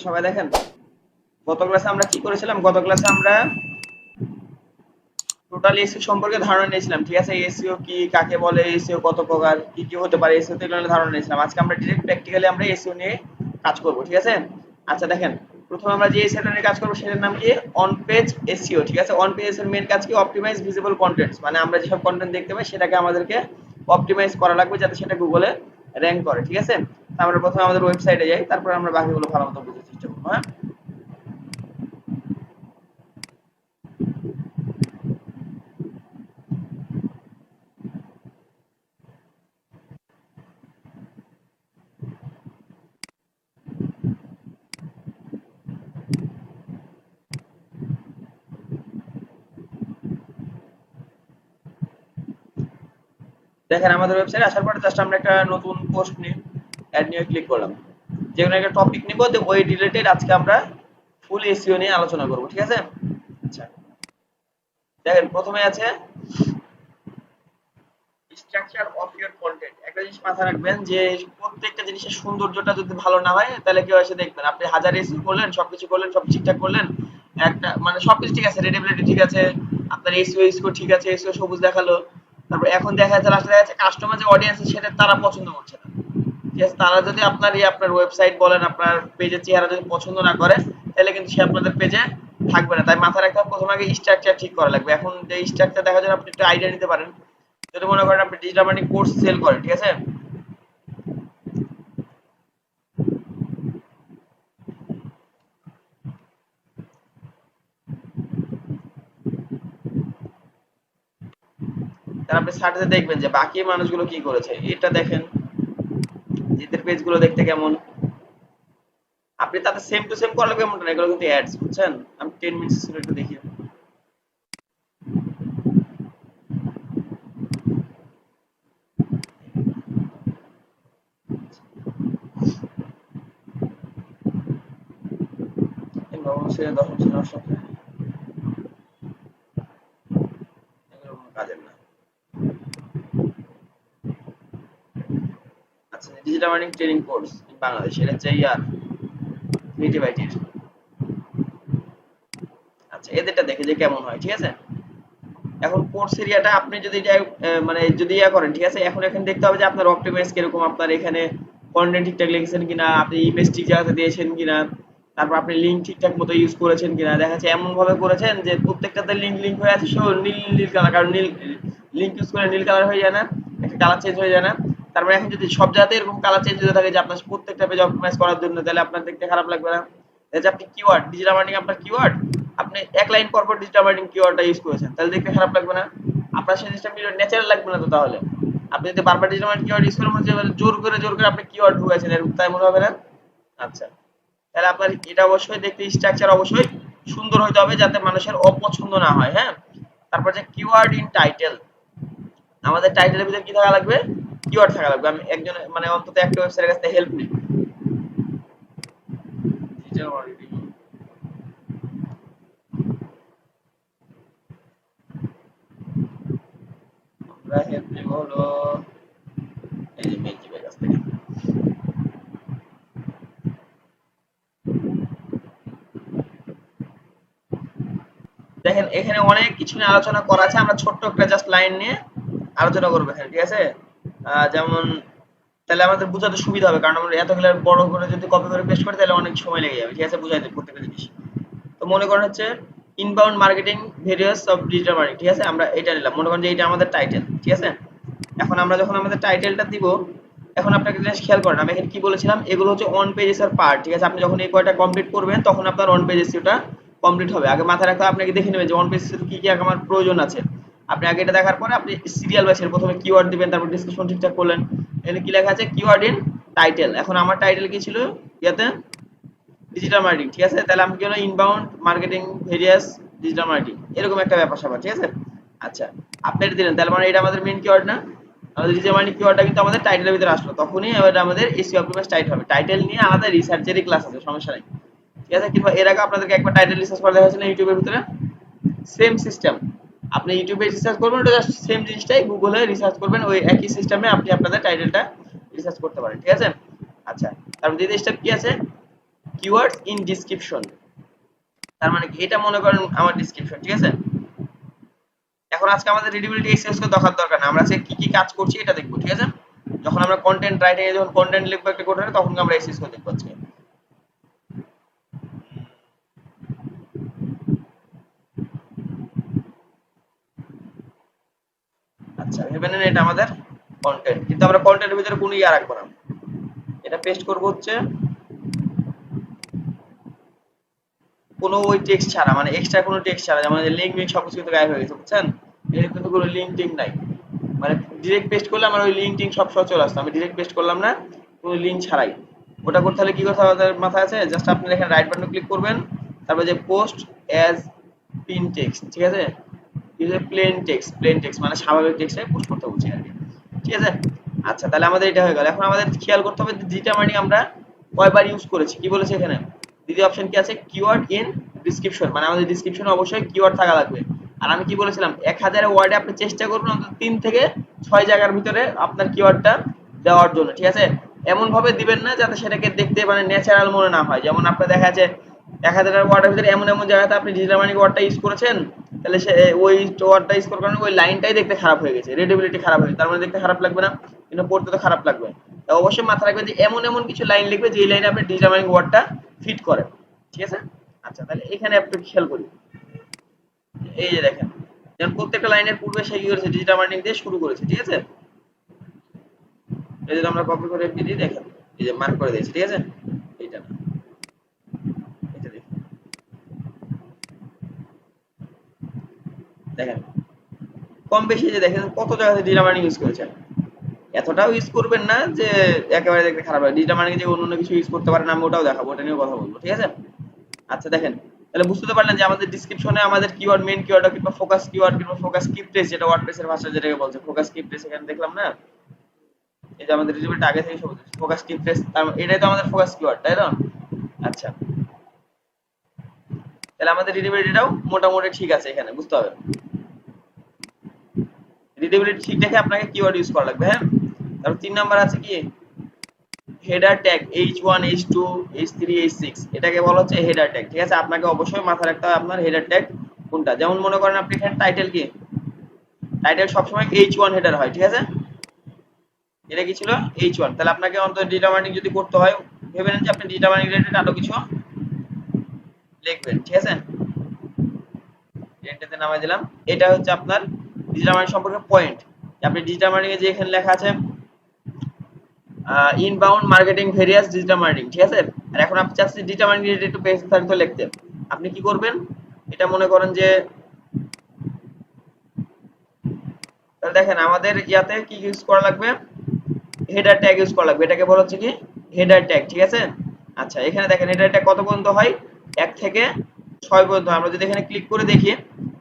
সবাই দেখেন, গত ক্লাসে আমরা কি করেছিলাম? গত ক্লাসে আমরা টোটাল এসইও সম্পর্কে ধারণা নিয়েছিলাম, ঠিক আছে? এসইও কি, কাকে বলে, এসইও কত প্রকার, কি কি হতে পারে, এসইও তে ধারণা নিয়েছিলাম। আজকে আমরা ডিরেক্ট প্র্যাকটিক্যালি আমরা এসইও নিয়ে কাজ করব, ঠিক আছে? আচ্ছা দেখেন, প্রথমে আমরা যে এসইও নিয়ে কাজ করব সেটার নাম কি? অন পেজ এসইও, ঠিক আছে? অন পেজ এর মেইন কাজ কি? অপটিমাইজ ভিজিবল কন্টেন্টস, মানে আমরা যেসব কন্টেন্ট দেখতে পাই সেটাকে আমাদেরকে অপটিমাইজ করা লাগবে যাতে সেটা গুগলে র‍্যাঙ্ক করে, ঠিক আছে? আমরা প্রথমে আমাদের ওয়েবসাইটে যাই, তারপর আমরা বাকিগুলো ভালোমতো বুঝার চেষ্টা করব। হ্যাঁ, দেখেন আমাদের ওয়েবসাইটে আসার পরে জাস্ট আমরা একটা নতুন পোস্ট নিয়ে অ্যাড নিয়ে ক্লিক করলাম, যে কোনো একটা টপিক নিব, ওই রিলেটেড আজকে আমরা ফুল এসইও নিয়ে আলোচনা করব, ঠিক আছে? আচ্ছা দেখেন, প্রথমে আছে স্ট্রাকচার অফ ইওর কন্টেন্ট। একটা জিনিস মাথায় রাখবেন যে প্রত্যেকটা জিনিসের সৌন্দর্যটা যদি ভালো না হয় তাহলে কেউ এসে দেখবেন। আপনি হাজার এসইও করলেন, সবকিছু করলেন, সব ঠিকঠাক করলেন, একটা মানে সবকিছু ঠিক আছে, রিডেবিলিটি ঠিক আছে, আপনার এসইও স্কোর ঠিক আছে, এসইও সবুজ দেখালো, তারপর এখন দেখা যাচ্ছে লাস্টে দেখা যাচ্ছে কাস্টমার যে অডিয়েন্স সেটা তারা পছন্দ করছে না, ঠিক আছে? তারা যদি আপনার ওয়েবসাইট বলেন, আপনার পেজের চেহারা যদি পছন্দ না করে তাহলে কিন্তু সে আপনাদের পেজে থাকবে না। তাই মাথায় রাখতে হবে প্রথমে আগে স্ট্রাকচার ঠিক করা লাগবে। এখন যে স্ট্রাকচার দেখার জন্য আপনি একটু আইডিয়া নিতে পারেন। যদি মনে করেন আপনি ডিজিটাল মার্কেটিং কোর্স সেল করেন, ঠিক আছে? তাহলে আপনি সার্চে দেখবেন যে বাকি মানুষগুলো কি করেছে, এটা দেখেন এদের পেজগুলো দেখতে কেমন। আপনি তাতে সেম টু সেম করা লাগবে এমনটা না, এগুলো কিন্তু অ্যাডস, বুঝছেন? আমি 10 মিনিটস ছিল, একটু দেখি। এই নবম শ্রেণী দশম শ্রেণী অষ্টম শ্রেণী এগুলো কোনো কাজের না। আচ্ছা, digital marketing training course Bangladesh, এটা চাই আর ক্রিয়েটিভ আইটির। আচ্ছা এদেরটা দেখে যে কেমন হয়, ঠিক আছে? এখন কোর্স এরিয়াটা আপনি যদি এটা মানে যদি ইয়া করেন, ঠিক আছে? এখন এখানে দেখতে হবে যে আপনার অপটিমাইজ কিরকম, আপনার এখানে কন্টেন্ট ঠিকঠাক লিখেছেন কিনা, আপনি ইমেজ ঠিক জায়গাতে দিয়েছেন কিনা, তারপর আপনি লিঙ্ক ঠিকঠাক মতো ইউজ করেছেন কিনা। দেখা যাচ্ছে এমন ভাবে করেছেন যে প্রত্যেকটাতে লিঙ্ক লিঙ্ক হয়ে আছে, নীল নীল কালার, কারণ নীল লিঙ্ক ইউজ করে নীল কালার হয়ে যায় না, একটা কালার চেঞ্জ হয়ে যায় না? তারপরে এখন যদি সব জায়গাতে এরকম কালার চেঞ্জ হতে থাকে যে আপনার প্রত্যেকটা পেজ অপটিমাইজ করার জন্য, তাহলে আপনার দেখতে খারাপ লাগবে না? যে আপনি কিওয়ার্ড ডিজিটাল মার্কেটিং, আপনার কিওয়ার্ড আপনি এক লাইন পর পর ডিজিটাল মার্কেটিং কিওয়ার্ডটা ইউজ করেছেন, তাহলে দেখতে খারাপ লাগবে না? আপনার সেই জিনিসটা ন্যাচারাল লাগবে না তো? তাহলে আপনি যদি বারবার ডিজিটাল মার্কেটিং কিওয়ার্ড ইউজ করেন, মনে হচ্ছে জোর করে আপনি কিওয়ার্ড ঢুকাইছেন, এরকম তাই মনে হবে না? আচ্ছা, তাহলে আপনার এটা অবশ্যই দেখতে স্ট্রাকচার অবশ্যই সুন্দর হতে হবে যাতে মানুষের অপছন্দ না হয়। হ্যাঁ, তারপর যে কিওয়ার্ড ইন টাইটেল, আমাদের টাইটেলের ভিতরে কি থাকা লাগবে? কিওয়ার্ড থাকা লাগবে। আমি একজন মানে অন্তত একটা ওয়েবসাইটের কাছ থেকে হেল্প নিই, ডিজিটাল মার্কেটিং আমরা হেল্প নিব হলো এই যে মেনজিবের কাছ থেকে। দেখেন এখানে অনেক কিছু নিয়ে আলোচনা করা আছে, আমরা ছোট্ট একটা জাস্ট লাইন নিয়ে আলোচনা করবো এখানে, ঠিক আছে? যেমন তাহলে আমাদের বুঝাতে সুবিধা হবে, কারণ আমরা এতগুলো বড় করে যদি কপি করে পেস্ট করি তাহলে অনেক সময় লেগে যাবে, ঠিক আছে, বুঝাইতে প্রত্যেকটা জিনিস। তো মনে করেন হচ্ছে inbound marketing various of digital marketing, ঠিক আছে? আমরা এটা নিলাম, মনে করেন যে এটা আমাদের টাইটেল, ঠিক আছে? এখন আমরা যখন আমাদের টাইটেলটা দিব, এখন আপনাকে জিনিস খেয়াল করেন, আমি এখানে কি বলেছিলাম, এগুলো হচ্ছে অন পেজেস এর পার্ট, ঠিক আছে? আপনি যখন এই কয়টা কমপ্লিট করবেন তখন আপনার অন পেজ এসইওটা কমপ্লিট হবে। আগে মাথায় রাখতে হবে, আপনাকে দেখে নেবেন যে অন পেজ এসইও কি কি আমার প্রয়োজন আছে। আপনি আগে এটা দেখার পরে আপনি সিরিয়াল ওয়াইজ প্রথমে কিওয়ার্ড দিবেন, তারপর ডেসক্রিপশন ঠিকঠাক করলেন। এখানে কি লেখা আছে? Keyword in title. এখন আমার টাইটেল কি ছিল ইয়াতে? ডিজিটাল মার্কেটিং, ঠিক আছে? তাহলে আমি কি হলো inbound marketing various digital marketing, এরকম একটা ব্যাপার স্যাপার, ঠিক আছে? আচ্ছা, আপনি এটা দিলেন, তাহলে মানে এটা আমাদের মেইন কিওয়ার্ড না? আমাদের ডিজিটাল মার্কেটিং কিওয়ার্ডটা কিন্তু আমাদের টাইটেলের ভিতরে আসলো, তখনই এটা আমাদের এসইও অপটিমাইজ টাইটেল হবে। টাইটেল নিয়ে আলাদা রিসার্চেরই ক্লাস আছে, সমস্যা নাই, ঠিক আছে? কিন্তু এর আগে আপনাদেরকে একবার টাইটেল রিসার্চ করে দেখা হয়েছে না ইউটিউবের ভিতরে? সেম সিস্টেম, আপনি ইউটিউবে রিসার্চ করবেন, ওটা জাস্ট সেম জিনিসটাই গুগলে রিসার্চ করবেন, ওই একই সিস্টেমে আপনি আপনাদের টাইটেলটা রিসার্চ করতে পারেন, ঠিক আছে? আচ্ছা, তারপর দ্বিতীয় স্টেপ কি আছে? কিওয়ার্ডস ইন ডেসক্রিপশন, তার মানে কি এটা মনে করেন আমার ডেসক্রিপশন, ঠিক আছে। এখন আজকে আমাদের রিডেবিলিটি এক্সারসাইজ করে দেখার দরকার না, আমরা আজকে কি কি কাজ করছি এটা দেখবো, ঠিক আছে। যখন আমরা কন্টেন্ট রাইটিং এ যখন কন্টেন্ট লিখবো একটা কোডে, তখন আমরা এক্সারসাইজ করে দেখবো আজকে। আচ্ছা ভেবে নেন এটা আমাদের কন্টেন্ট, কিন্তু আমরা কন্টেন্টের ভিতরে কোনো ইয়া রাখবো না। এটা পেস্ট করবো হচ্ছে কোনো ওই টেক্সট ছাড়া, মানে এক্সট্রা কোনো টেক্সট ছাড়া, যেমন লিঙ্ক মিঙ্ক সবকিছু কিন্তু গায়েব হয়ে গেছে, বুঝছেন। এর কিন্তু কোনো লিঙ্ক টিঙ্ক নাই, মানে ডিরেক্ট পেস্ট করলে আমার ওই লিঙ্ক টিঙ্ক সব সহ চলে আসতো, আমি ডিরেক্ট পেস্ট করলাম না কোনো লিঙ্ক ছাড়াই। ওটা করতে হলে কি করতে হবে আমাদের মাথায় আছে, জাস্ট আপনি এখানে রাইট বাটনে ক্লিক করবেন, তারপর যে পোস্ট অ্যাজ পিন টেক্সট, ঠিক আছে। প্লেন টেক্সট মানে স্বাভাবিক টেক্সটে পোস্ট করতে বলছি আর কি, ঠিক আছে। আচ্ছা তাহলে আমাদের এটা হয়ে গেল। এখন আমাদের খেয়াল করতে হবে যে ডিটারমাইনিং আমরা কয়বার ইউজ করেছি, কি বলেছে এখানে। দ্বিতীয় অপশন কি আছে, কিওয়ার্ড ইন ডেসক্রিপশন, মানে আমাদের ডেসক্রিপশনে অবশ্যই কিওয়ার্ড থাকা লাগবে। আর আমি কি বলেছিলাম, 1000 ওয়ার্ডে আপনি চেষ্টা করুন অন্তত 3 থেকে 6 জায়গার ভিতরে আপনার কিওয়ার্ডটা দেওয়ার জন্য, ঠিক আছে। এমন ভাবে দিবেন না যাতে সেটাকে দেখতে মানে ন্যাচারাল মনে না হয়। যেমন আপনার দেখা যাচ্ছে 1000 ওয়ার্ডের ভিতরে এমন এমন জায়গাতে আপনি ডিজিটাল মার্কেটিং ওয়ার্ডটা ইউজ করেছেন, তাহলে সে ওই ওয়ার্ডটা ইউজ করার কারণে ওই লাইনটাই দেখতে খারাপ হয়ে গেছে, রিডেবিলিটি খারাপ হয়ে গেছে, তার মানে দেখতে খারাপ লাগবে না, কিন্তু পড়তে তো খারাপ লাগবে। তা অবশ্যই মাথায় রাখবেন যে এমন এমন কিছু লাইন লিখবে যে লাইনে আপনি ডিজিটাল মার্কেটিং ওয়ার্ডটা ফিট করে, ঠিক আছে। আচ্ছা তাহলে এখানে একটু খেয়াল করি, এই যে দেখেন, যেমন প্রত্যেকটা লাইনের পূর্বে সে কি করেছে, ডিজিটাল মার্কেটিং দিয়ে শুরু করেছে, ঠিক আছে। এই যে আমরা কপি করে দিয়ে দেখেন, এই যে মার্ক করে দিয়েছি, ঠিক আছে। এইটা না, এটা দেখেন, দেখেন কম বেশি যে দেখেন কত জায়গাতে ডিজিটাল মার্কেটিং ইউজ করেছেন। এতটাও ইউজ করবেন না যে একেবারে দেখতে খারাপ হয়। ডিজিটাল মার্কেটিং যে অন্য কিছু ইউজ করতে পারেন, আমি ওটাও দেখাবো, ওটা নিয়ে কথা বলবো, ঠিক আছে। আচ্ছা দেখেন, তাহলে বুঝতে তো পারলেন যে আমাদের ডেসক্রিপশনে আমাদের কিওয়ার্ড, মেইন কিওয়ার্ড কিংবা ফোকাস কিওয়ার্ড কিংবা ফোকাস কি ফ্রেজ, যেটা ওয়ার্ডপ্রেসের ভাষায় যেটাকে বলছে ফোকাস কি ফ্রেজ, এখানে দেখলাম না, এই যে আমাদের রিজল্ট আগে থেকে সবুজ ফোকাস কি ফ্রেজ, এটাই তো আমাদের ফোকাস কিওয়ার্ড, তাই তো। আচ্ছা তাহলে আমাদের রিডেবিলিটিটাও মোটামুটি ঠিক আছে, এখানে বুঝতে হবে। রিডেবিলিটি ঠিক রেখে আপনাকে কিওয়ার্ড ইউজ করা লাগবে, হ্যাঁ। তারপর 3 নাম্বার আছে কি, header tag H1 H2 H3 H6, এটাকে বলা হচ্ছে হেডার ট্যাগ, ঠিক আছে। আপনাকে অবশ্যই মাথায় রাখতে হবে আপনার হেডার ট্যাগ কোনটা। যেমন মনে করেন আপনি এখানে টাইটেল কি, টাইটেল সবসময় H1 হেডার হয়, ঠিক আছে। এটা কি ছিল H1, তাহলে আপনাকে অন্তত ডিজিটাল মার্কেটিং যদি করতে হয়, ভেবে নেন যে আপনি ডিজিটাল মার্কেটিং রিলেটেড আরো কিছু লিখবেন, ঠিক আছে। এন্টারতে নামাই দিলাম, এটা হচ্ছে আপনার ডিজিটাল মার্কেটিং সম্পর্কে পয়েন্ট। আপনি ডিজিটাল মার্কেটিং এ যে এখানে লেখা আছে inbound marketing various digital marketing, ঠিক আছে। আর এখন আপনি চাচ্ছেন ডিজিটাল মার্কেটিং রিলেটেড একটু বিস্তারিত লিখতে, আপনি কি করবেন, এটা মনে করেন যে, তাহলে দেখেন আমাদের ইয়াতে কি ইউজ করা লাগবে, হেডার ট্যাগ ইউজ করা লাগবে, এটাকে বলা হচ্ছে কি হেডার ট্যাগ, ঠিক আছে। আচ্ছা এখানে দেখেন হেডার ট্যাগ কত পর্যন্ত হয়, 1 থেকে 6 পর্যন্ত। আমরা যদি এখানে ক্লিক করে দেখি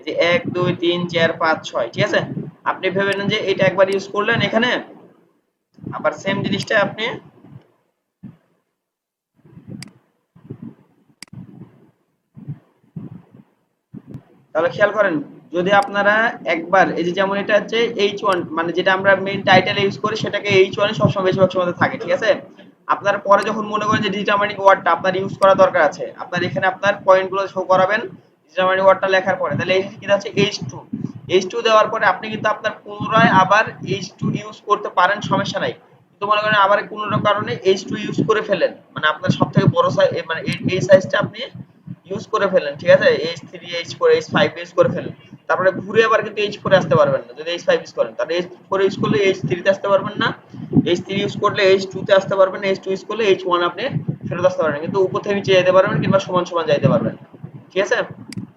যে 1 2 3 4 5 6, ঠিক আছে। আপনি ভেবে নেন যে এটা একবার ইউজ করলেন এখানে, আবার সেম জিনিসটা আপনি, তাহলে খেয়াল করেন, যদি আপনারা একবার এই যে যেমন এটা হচ্ছে H1, মানে যেটা আমরা মেইন টাইটেল ইউজ করি সেটাকে H1 এ সবসময় বেশিরভাগ সময় থাকে, ঠিক আছে। আপনার পরে যখন মনে করেন যে ডিজিটাল মার্কেটিং ওয়ার্ডটা আপনার ইউজ করা দরকার আছে, আপনার এখানে আপনার পয়েন্টগুলো শো করাবেন ডিজিটাল মার্কেটিং ওয়ার্ডটা লেখার পরে, তাহলে এই কি আছে H2, H2 দেওয়ার পরে আপনি কিন্তু আপনার পুনরায় আবার H2 ইউজ করতে পারেন, সমস্যা নাই। কিন্তু মনে করেন আবার কোনো কারণে H2 ইউজ করে ফেলেন, মানে আপনার সবথেকে বড় সাইজ, মানে এই সাইজটা আপনি ইউজ করে ফেলেন, ঠিক আছে। H3 H4 H5 ইউজ করে ফেলেন, তারপরে ঘুরে আবার কিন্তু H4 এ আসতে পারবেন না। যদি H5 ইউজ করেন তাহলে H4 ইউজ করলে H3 তে আসতে পারবেন না, H3 ইউজ করলে H2 তে আসতে পারবেন না, H2 ইউজ করলে H1 আপনি ফেরত আসতে পারবেন, কিন্তু উপর থেকে নিচে যেতে পারবেন কিংবা সমান সমান যাইতে পারবেন, ঠিক আছে।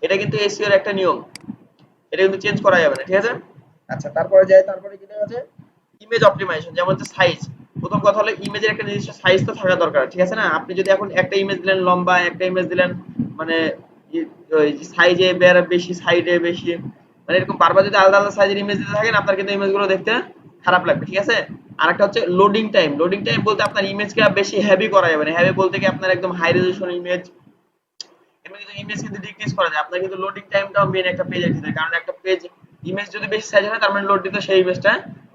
এটা কিন্তু এসইও এর একটা নিয়ম, এটা কিন্তু চেঞ্জ করা যাবে না, ঠিক আছে। আচ্ছা তারপরে যাই, তারপরে যেটা আছে ইমেজ অপটিমাইজেশন, যেমন হচ্ছে সাইজ। প্রথম কথা হলো ইমেজের একটা নির্দিষ্ট সাইজ তো থাকা দরকার, ঠিক আছে না। আপনি যদি এখন একটা ইমেজ দিলেন লম্বা, একটা ইমেজ দিলেন মানে ওই সাইজে বেশি, সাইডে বেশি, মানে এরকম বারবার যদি আলাদা আলাদা সাইজের ইমেজ দিতে থাকেন, আপনার কিন্তু ইমেজগুলো দেখতে খারাপ লাগবে, ঠিক আছে। আরেকটা হচ্ছে লোডিং টাইম। লোডিং টাইম বলতে আপনার ইমেজকে বেশি হেভি করা যাবে না, হেভি বলতে কি আপনার একদম হাই রেজোলিউশন ইমেজ, এমনি কিন্তু ইমেজ কিন্তু ডিক্রিজ করা যায়। আপনার কিন্তু লোডিং টাইমটাও মেন একটা পেজের ক্ষেত্রে, কারণ একটা পেজ ইমেজ যদি বেশি সাইজ হয় তার মানে লোড দিতে সেই ইমেজটা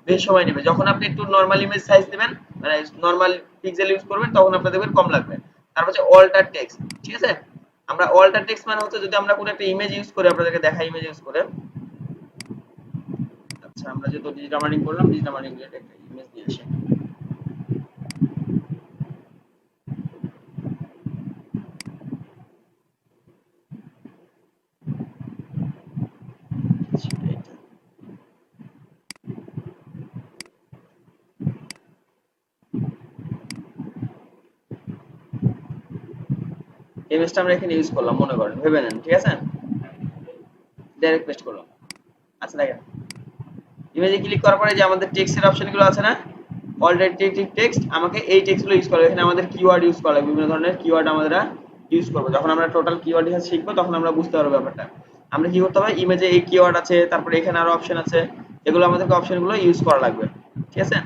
বেশি সময় নেবে। যখন আপনি একটু নরমাল ইমেজ সাইজ দিবেন, মানে নরমাল পিক্সেল ইউজ করবেন, তখন আপনার দেখবেন কম লাগবে। তারপর হচ্ছে অল্টার টেক্সট, ঠিক আছে। আমরা অল্টার টেক্সট মানে হচ্ছে যদি আমরা কোনো একটা ইমেজ ইউজ করি, আপনাদেরকে দেখাই ইমেজ ইউজ করে। আচ্ছা, আমরা যেহেতু ডিজিটাল মার্কেটিং করলাম, ডিজিটাল মার্কেটিং রিলেটেড একটা ইমেজ নিয়ে আসি। ইমেজটা আমরা এখানে ইউজ করলাম মনে করেন, ভেবে নেন, ঠিক আছে। ডাইরেক্ট পেস্ট করলাম। আচ্ছা দেখেন, ইমেজে ক্লিক করার পরে যে আমাদের টেক্সটের অপশনগুলো আছে না, অলরেডি টেক্সট, আমাকে এই টেক্সটগুলো ইউজ করা, এখানে আমাদের কিওয়ার্ড ইউজ করা, বিভিন্ন ধরনের কিওয়ার্ড আমরা ইউজ করব। যখন আমরা টোটাল কিওয়ার্ড শিখবো তখন আমরা বুঝতে পারবো ব্যাপারটা। আমরা কি করতে হবে, ইমেজে এই কিওয়ার্ড আছে, তারপরে এখানে আরো অপশন আছে, এগুলো আমাদেরকে অপশনগুলো ইউজ করা লাগবে, ঠিক আছে।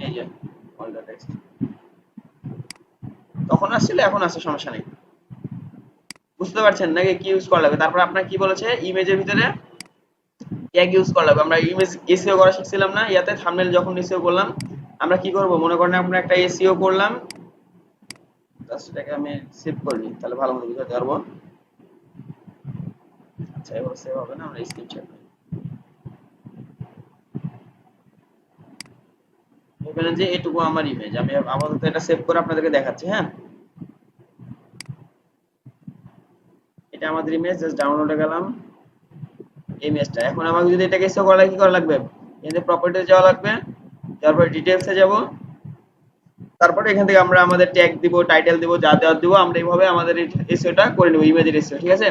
এই যে অলরেডি টেক্সট তখন আসছিল, এখন আসছে, সমস্যা নেই। বুঝতে পারছেন নাকি কি ইউজ করা লাগবে? তারপর আপনার কি বলেছে, ইমেজের ভিতরে ট্যাগ ইউজ করা লাগবে। আমরা ইমেজ এসইও করা শিখছিলাম না, ইয়াতে থাম্বনেল যখন এসইও করলাম, আমরা কি করব, মনে করেন আমরা একটা এসইও করলাম, জাস্ট এটাকে আমি সেভ করে নিই, তাহলে ভালো মতো বুঝতে পারবো। আচ্ছা, এবার সেভ হবে না, আমরা স্ক্রিনশট নিই। এখানে যে এটুকু আমার ইমেজ, আমি আপাতত এটা সেভ করে আপনাদেরকে দেখাচ্ছি। হ্যাঁ, এটা আমাদের ইমেজ, জাস্ট ডাউনলোডে গেলাম ইমেজটা। এখন আমাকে যদি এটাকে এসইও করা লাগে, কি করা লাগবে, এখানে প্রপার্টিতে যাওয়া লাগবে, তারপরে ডিটেইলসে যাব, তারপরে এখান থেকে আমরা আমাদের ট্যাগ দিব, টাইটেল দিব, যা দেওয়ার দিব, আমরা এইভাবে আমাদের এসইওটা করে নেব, ইমেজের এসইও, ঠিক আছে।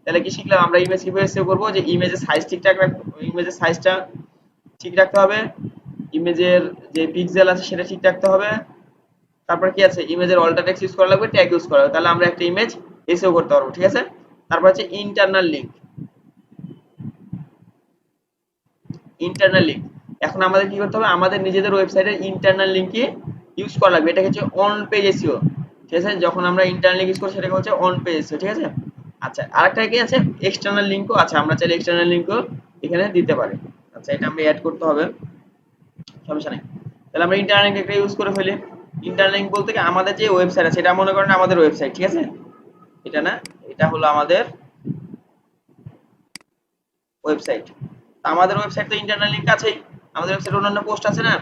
তাহলে কি শিখলাম আমরা, ইমেজ কিভাবে এসইও করব, যে ইমেজের সাইজ ঠিকঠাক রাখতে, ইমেজের সাইজটা ঠিক রাখতে হবে, ইমেজের যে পিক্সেল আছে সেটা ঠিক রাখতে হবে, তারপর কি আছে, ইমেজের অল্টার টেক্সট ইউজ করা লাগবে, ট্যাগ ইউজ করা লাগবে, তাহলে আমরা একটা ইমেজ এসইও করতে পারবো, ঠিক আছে। তারপর হচ্ছে ইন্টারনাল লিংক, ইন্টারনাল লিংক, এখন আমাদের কি করতে হবে, আমাদের নিজেদের ওয়েবসাইটের ইন্টারনাল লিংকই ইউজ করা লাগবে, এটা হচ্ছে অন পেজ এসইও, ঠিক আছে। যখন আমরা ইন্টারনাল লিংক ইউজ করি সেটাকে হচ্ছে অন পেজ এসইও, ঠিক আছে। আচ্ছা, আরেকটা কি আছে, এক্সটার্নাল লিংকও আছে, আমরা চাইলে এক্সটার্নাল লিংকও এখানে দিতে পারি। আচ্ছা, এটা আমরা অ্যাড করতে হবে, সমস্যা নেই। তাহলে আমরা ইন্টারনাল লিংক একটা ইউজ করে ফেলি। ইন্টারনাল লিংক বলতে কি, আমাদের যে ওয়েবসাইট আছে, এটা মনে করেন আমাদের ওয়েবসাইট, ঠিক আছে। এটা না, এটা হলো আমাদের ওয়েবসাইট। আমাদের ওয়েবসাইট তো ইন্টারনাল লিংক আছেই, আমাদের ওয়েবসাইটে অন্যান্য পোস্ট আছে না,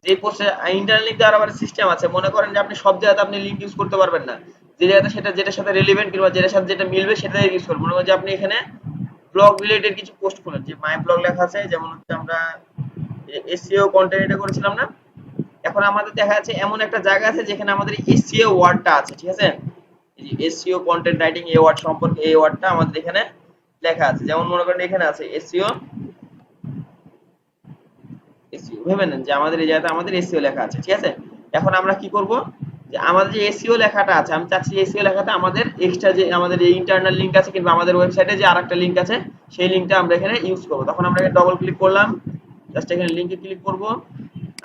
যে পোস্টে ইন্টারনাল লিংক দেওয়ার আবার সিস্টেম আছে। মনে করেন যে আপনি সব জায়গাতে আপনি লিংক ইউজ করতে পারবেন না, যে জায়গাতে সেটা, যেটার সাথে রিলেভেন্ট কিংবা যেটার সাথে যেটা মিলবে সেটা ইউজ করবেন। মনে করেন যে আপনি এখানে ব্লগ রিলেটেড কিছু পোস্ট করেন, যে মাই ব্লগ লেখা আছে, যেমন হচ্ছে আমরা এসইও কন্টেন্ট এটা করেছিলাম না, এখন আমাদের দেখা যাচ্ছে এমন একটা জায়গা আছে যেখানে আমাদের এসইও ওয়ার্ডটা আছে, ঠিক আছে। এই যে এসইও কন্টেন্ট রাইটিং, এই ওয়ার্ড সম্পর্কে, এই ওয়ার্ডটা আমাদের এখানে লেখা আছে, যেমন মনে করেন এখানে আছে এসইও, এসইও ভেবে নেন যে আমাদের এই জায়গাতে আমাদের এসইও লেখা আছে, ঠিক আছে। এখন আমরা কি করব, যে আমাদের যে এসইও লেখাটা আছে, আমি চাচ্ছি এসইও লেখাটা আমাদের এক্সট্রা যে আমাদের এই ইন্টারনাল লিংক আছে কিংবা আমাদের ওয়েবসাইটে যে আরেকটা লিংক আছে, সেই লিংকটা আমরা এখানে ইউজ করব। তখন আমরা এখানে ডবল ক্লিক করলাম, জাস্ট এখানে লিংকে ক্লিক করব,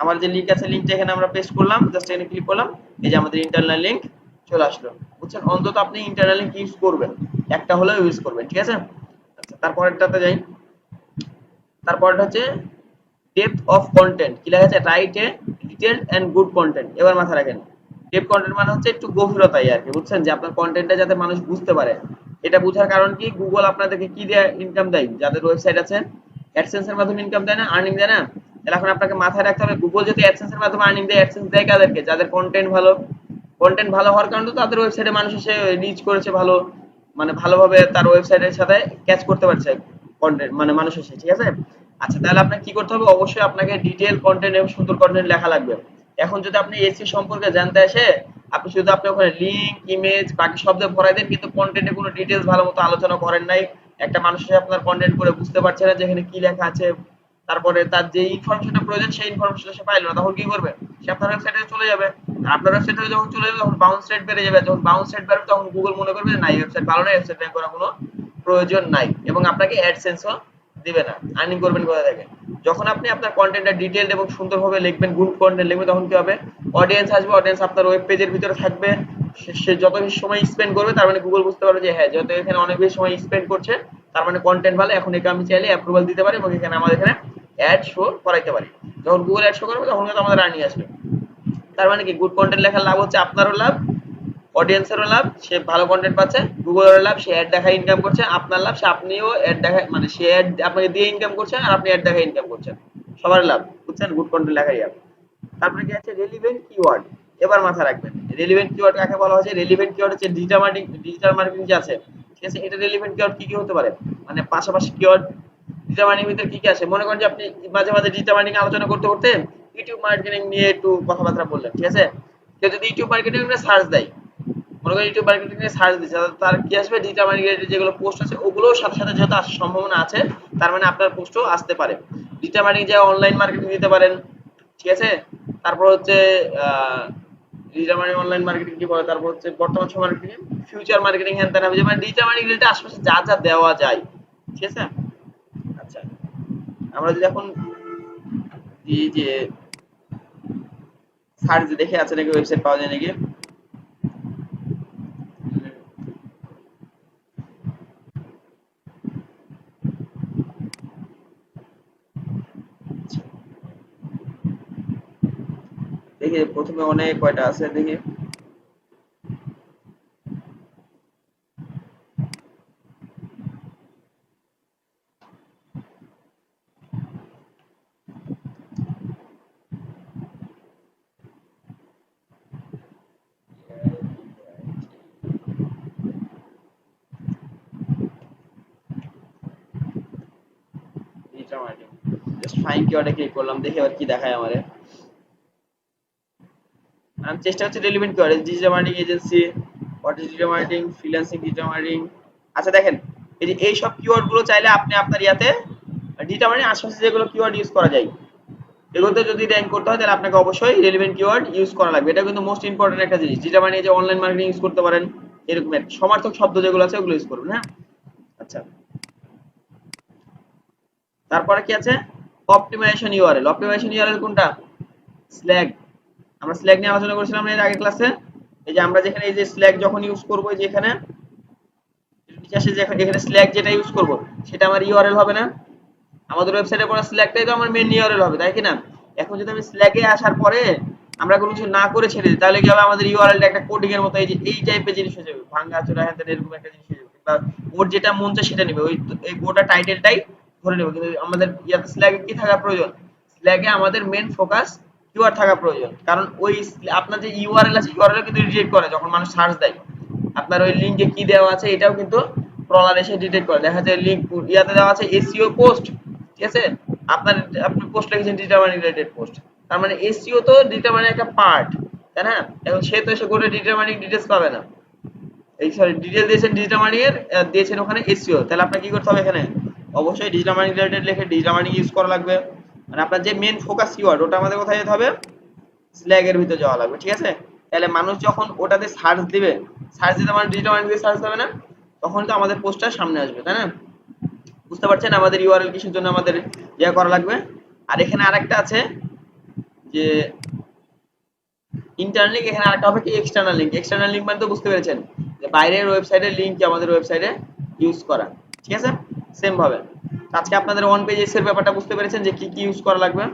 আমার যে লিংক আছে লিংকটা এখানে আমরা পেস্ট করলাম, জাস্ট এখানে ক্লিক করলাম, এই যে আমাদের ইন্টারনাল লিংক চলে আসলো। বুঝছেন, অন্তত আপনি ইন্টারনাল লিংক ইউজ করবেন, একটা হলেও ইউজ করবেন, ঠিক আছে। আচ্ছা, তারপরেরটাতে যাই। তারপরটা হচ্ছে ডেপথ অফ কন্টেন্ট, কি লেখা আছে, right a detailed and good content. এবার মাথায় রাখেন, ডেপথ কন্টেন্ট মানে হচ্ছে একটু গভীরতাই আর কি, বুঝছেন, যে আপনার কন্টেন্টটা যাতে মানুষ বুঝতে পারে। এটা বোঝার কারণ কি, গুগল আপনাদেরকে কি দিয়ে ইনকাম দেয়, যাদের ওয়েবসাইট আছে অ্যাডসেন্স এর মাধ্যমে ইনকাম দেয় না, আর্নিং দেয় না। তাহলে এখন আপনাকে মাথায় রাখতে হবে, গুগল যদি অ্যাডসেন্স এর মাধ্যমে আর্নিং দেয়, অ্যাডসেন্স দেয় কাদেরকে, যাদের কন্টেন্ট ভালো। কন্টেন্ট ভালো হওয়ার কারণে তো তাদের ওয়েবসাইটে মানুষ এসে রিচ করেছে ভালো, মানে ভালোভাবে তার ওয়েবসাইটের সাথে ক্যাচ করতে পারছে কন্টেন্ট, মানে মানুষ এসে, ঠিক আছে। আচ্ছা, তাহলে আপনাকে কি করতে হবে, অবশ্যই আপনাকে ডিটেইল কন্টেন্ট এবং সুন্দর কন্টেন্ট লেখা লাগবে। এখন যদি আপনি এসি সম্পর্কে জানতে আসে, আপনি ওখানে লিংক, ইমেজ, বাকি সব দিয়ে ভরাই দেন, কিন্তু কন্টেন্টে কোনো ডিটেইলস ভালো মতো আলোচনা করেন নাই, একটা মানুষ এসে আপনার কন্টেন্ট করে বুঝতে পারছে না যে এখানে কি লেখা আছে, তারপরে তার যে ইনফরমেশনটা প্রয়োজন সেই ইনফরমেশনটা সে পাইলো না, তখন কি করবে, সে আপনার ওয়েবসাইটে চলে যাবে। আর আপনার ওয়েবসাইটে যখন চলে যাবে তখন বাউন্স রেট বেড়ে যাবে, যখন বাউন্স রেট বাড়বে তখন গুগল মনে করবে যে না, এই ওয়েবসাইট ভালো না, ওয়েবসাইট র্যাঙ্ক করার কোনো প্রয়োজন নাই, এবং আপনাকে অ্যাডসেন্সও দিবে না। আর্নিং করবেন কোথা থেকে, যখন আপনি আপনার কন্টেন্টটা ডিটেইলড এবং সুন্দরভাবে লিখবেন, গুড কন্টেন্ট লিখবেন, তখন কি হবে, অডিয়েন্স আসবে, অডিয়েন্স আপনার ওয়েব পেজের ভিতরে থাকবে, সে যত বেশি সময় স্পেন্ড করবে, তার মানে গুগল বুঝতে পারবে যে হ্যাঁ, যত এখানে অনেক বেশি সময় স্পেন্ড করছে, তার মানে কন্টেন্ট ভালো, এখন একে আমি চাইলে অ্যাপ্রুভাল দিতে পারি এবং এখানে আমাদের এখানে অ্যাড শো করাইতে পারি। যখন গুগল অ্যাড শো করবে তখন কিন্তু আমাদের আর্নিং আসবে। তার মানে কি, গুড কন্টেন্ট লেখার লাভ হচ্ছে আপনারও লাভ, অডিয়েন্সেরও লাভ, সে ভালো কন্টেন্ট পাচ্ছে, গুগলের লাভ, সে অ্যাড দেখায় ইনকাম করছে, আপনার লাভ, সে আপনিও অ্যাড দেখায় মানে সে অ্যাড আপনাকে দিয়ে ইনকাম করছেন আর আপনি অ্যাড দেখায় ইনকাম করছেন, সবার লাভ, বুঝছেন? গুড কন্টেন্ট লেখাই আর তারপরে কি আছে রেলিভেন্ট কিওয়ার্ড। এবার মাথায় রাখবেন রেলিভেন্ট কিওয়ার্ড কাকে বলা হচ্ছে। রেলিভেন্ট কিওয়ার্ড হচ্ছে ডিজিটাল মার্কেটিং যে আছে, ঠিক আছে, এটা রেলিভেন্ট কিওয়ার্ড কি কি হতে পারে, মানে পাশাপাশি কিওয়ার্ড ডিজিটাল মার্কেটিং ভিতরে কি কি আছে। মনে করেন যে আপনি মাঝে মাঝে ডিজিটাল মার্কেটিং আলোচনা করতে করতে ইউটিউব মার্কেটিং নিয়ে একটু কথাবার্তা বললেন, ঠিক আছে, কেউ যদি ইউটিউব মার্কেটিং এ সার্চ দেয়, মনে করেন ইউটিউব মার্কেটিং এ সার্চ দিচ্ছে, তার কি আসবে ডিজিটাল মার্কেটিং যেগুলো পোস্ট আছে ওগুলোর সাথে সাথে যেহেতু আসার সম্ভাবনা আছে, তার মানে আপনার পোস্টও আসতে পারে। ডিজিটাল মার্কেটিং যে অনলাইন মার্কেটিং দিতে পারেন, ঠিক আছে। তারপর হচ্ছে ডিজিটাল মার্কেটিং অনলাইন মার্কেটিং কি বলে, তারপর হচ্ছে বর্তমান সময় মার্কেটিং, ফিউচার মার্কেটিং, হ্যান ত্যান হবে, মানে ডিজিটাল মার্কেটিং রিলেটেড আশেপাশে যা যা দেওয়া যায়, ঠিক আছে। আচ্ছা, আমরা যদি এখন এই যে সার্চ দেখে আছে নাকি ওয়েবসাইট পাওয়া যায় নাকি, দেখি প্রথমে অনেক কয়টা আছে দেখি। ডিজিটাল মার্কেটিং জাস্ট ফাইন কিওয়ার্ডে ক্লিক করলাম, দেখি আবার কি দেখায় আমারে। আমি চেষ্টা করছি relevant keyword, digital marketing agency, what is digital marketing, freelancing digital marketing. আচ্ছা দেখেন, এই যে এই সব কিওয়ার্ড গুলো চাইলে আপনি আপনার ইয়াতে ডিজিটাল মার্কেটিং আশেপাশে যেগুলো কিওয়ার্ড ইউজ করা যায় এগুলোতে যদি র্যাঙ্ক করতে হয় তাহলে আপনাকে অবশ্যই রেলিভেন্ট কিওয়ার্ড ইউজ করা লাগবে। এটা কিন্তু মোস্ট ইম্পর্টেন্ট একটা জিনিস। ডিজিটাল মার্কেটিং যে অনলাইন মার্কেটিং ইউজ করতে পারেন, এরকম সমার্থক শব্দ যেগুলো আছে ওগুলো ইউজ করুন, হ্যাঁ। আচ্ছা, তারপরে কি আছে অপটিমাইজেশন ইউআরএল। অপটিমাইজেশন ইউআরএল কোনটা? স্ল্যাগ। আমরা স্ল্যাগ নিয়ে আলোচনা করেছিলাম এর আগের ক্লাসে। এই যে আমরা যেখানে এই যে স্ল্যাগ যখন ইউজ করব, যে এখানে নিচে আসে যে এখানে স্ল্যাগ যেটা ইউজ করব সেটা আমার ইউআরএল হবে না? আমাদের ওয়েবসাইটে পড়া স্ল্যাগটাই তো আমার মেন ইউআরএল হবে, তাই কি না? এখন যদি আমি স্ল্যাগে আসার পরে আমরা কোনো কিছু না করে ছেড়ে দিই তাহলে কি হবে, আমাদের ইউআরএলটা একটা কোডিং এর মতো এই যে এই টাইপের জিনিস হয়ে যাবে, ভাঙা চোরা হ্যাঁ এরকম একটা জিনিস হয়ে যাবে, বা ওর যেটা মন চায় সেটা নেবে, ওই এই গোটা টাইটেলটাই ধরে নেবে। কিন্তু আমাদের ইয়াতে স্ল্যাগে কি থাকা প্রয়োজন? স্ল্যাগে আমাদের মেন ফোকাস কিওয়ার্ড থাকা প্রয়োজন, কারণ ওই আপনার যে ইউআরএল আছে ইউআরএল কিন্তু ডিটেক্ট করে যখন মানুষ সার্চ দেয়। আপনার ওই লিংকে কি দেওয়া আছে এটাও কিন্তু ক্রলার এসে ডিটেক্ট করে, দেখা যায় লিংক ইয়াতে দেওয়া আছে এসইও পোস্ট, ঠিক আছে, আপনার আপনি পোস্ট লিখেছেন ডিজিটাল মার্কেটিং রিলেটেড পোস্ট, তার মানে এসইও তো ডিজিটাল মার্কেটিং একটা পার্ট, তাই না? এখন সে তো এসে গোটা ডিজিটাল মার্কেটিং ডিটেইলস পাবে না, এই সরি ডিটেইলস দিয়েছেন ডিজিটাল মার্কেটিং এর, দিয়েছেন ওখানে এসইও, তাহলে আপনাকে কি করতে হবে এখানে অবশ্যই ডিজিটাল মার্কেটিং রিলেটেড লিখে ডিজিটাল মার্কেটিং ইউজ করা লাগবে। মানে আপনার যে মেন ফোকাস কিওয়ার্ড ওটা আমাদের কোথায় যেতে হবে? স্ল্যাগ এর ভিতরে যাওয়া লাগবে, ঠিক আছে। তাহলে মানুষ যখন ওটাতে সার্চ দিবে, সার্চ দিতে মানে ডিজিটাল মার্কেটিং সার্চ হবে না, তখন তো আমাদের পোস্টটা সামনে আসবে, তাই না? বুঝতে পারছেন আমাদের ইউআরএল কিসের জন্য আমাদের ইয়া করা লাগবে। আর এখানে আরেকটা আছে যে ইন্টারনাল লিংক, এখানে আরেকটা হবে কি এক্সটার্নাল লিংক। এক্সটার্নাল লিংক মানে তো বুঝতে পেরেছেন যে বাইরের ওয়েবসাইটের লিংক আমাদের ওয়েবসাইটে ইউজ করা, ঠিক আছে। সেম ভাবে আজকে আপনাদের ওয়ান পেজ এর ব্যাপারটা বুঝতে পেরেছেন যে কি কি ইউজ করা লাগবে,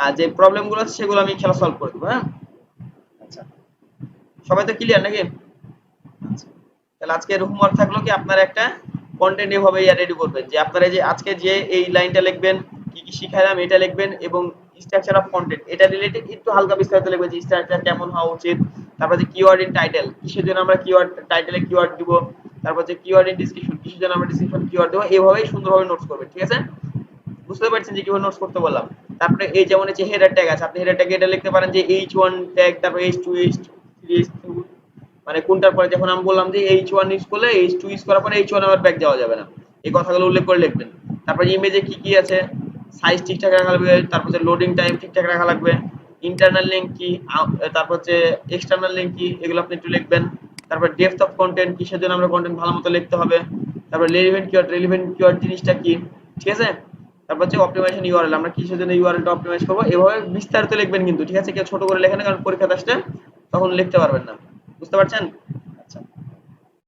আর যে প্রবলেম গুলো আছে সেগুলো আমি খেলা সলভ করে দেবো, হ্যাঁ। আচ্ছা, সবাই তো ক্লিয়ার নাকি? আচ্ছা, তাহলে আজকের হোমওয়ার্ক থাকলো কি আপনারা একটা কন্টেন্ট এভাবে রেডি করবেন যে আপনারা যে আজকে যে এই লাইনটা লিখবেন, কি কি শিখালাম এটা লিখবেন, এবং স্ট্রাকচার অফ কন্টেন্ট এটা রিলেটেড একটু হালকা বিস্তারিত লিখবেন যে স্ট্রাকচার কেমন হওয়া উচিত, তারপর যে কিওয়ার্ড ইন টাইটেল কিসের জন্য আমরা কিওয়ার্ড টাইটেলে কিওয়ার্ড দিব, তারপর যে কিওয়ার্ড ইন ডেসক্রিপশন কিসের জন্য আমরা ডেসক্রিপশন কিওয়ার্ড দেব, এইভাবেই সুন্দরভাবে নোটস করবেন, ঠিক আছে। বুঝতে পারছেন যে কিভাবে নোটস করতে বললাম। তারপরে এই যেমন এই যে হেডার ট্যাগ আছে, আপনি হেডার ট্যাগে এটা লিখতে পারেন যে h1 ট্যাগ, তারপর h2 h3 h2, মানে কোনটার পরে যখন আমি বললাম যে h1 ইউজ করলে h2 ইউজ করার পরে h1 আবার ব্যাক যাওয়া যাবে না, এই কথাগুলো উল্লেখ করে লিখবেন। তারপর ইমেজে কি কি আছে, সাইজ ঠিকঠাক রাখা লাগবে, তারপর হচ্ছে লোডিং টাইম ঠিকঠাক রাখা লাগবে, ইন্টারনাল লিংক কি, তারপর হচ্ছে এক্সটার্নাল লিংক কি, এগুলো আপনি একটু লিখবেন। তারপর ডেপথ অফ কন্টেন্ট কিসের জন্য আমরা কন্টেন্ট ভালো মতো লিখতে হবে, তারপর রেলিভেন্ট কিওয়ার্ড জিনিসটা কি, ঠিক আছে। তারপর হচ্ছে অপটিমাইজেশন ইউআরএল, আমরা কিসের জন্য ইউআরএলটা অপটিমাইজ করব, এভাবে বিস্তারিত লিখবেন কিন্তু, ঠিক আছে। কেউ ছোট করে লেখেন কারণ পরীক্ষাতে আসলে তখন লিখতে পারবেন না, বুঝতে পারছেন?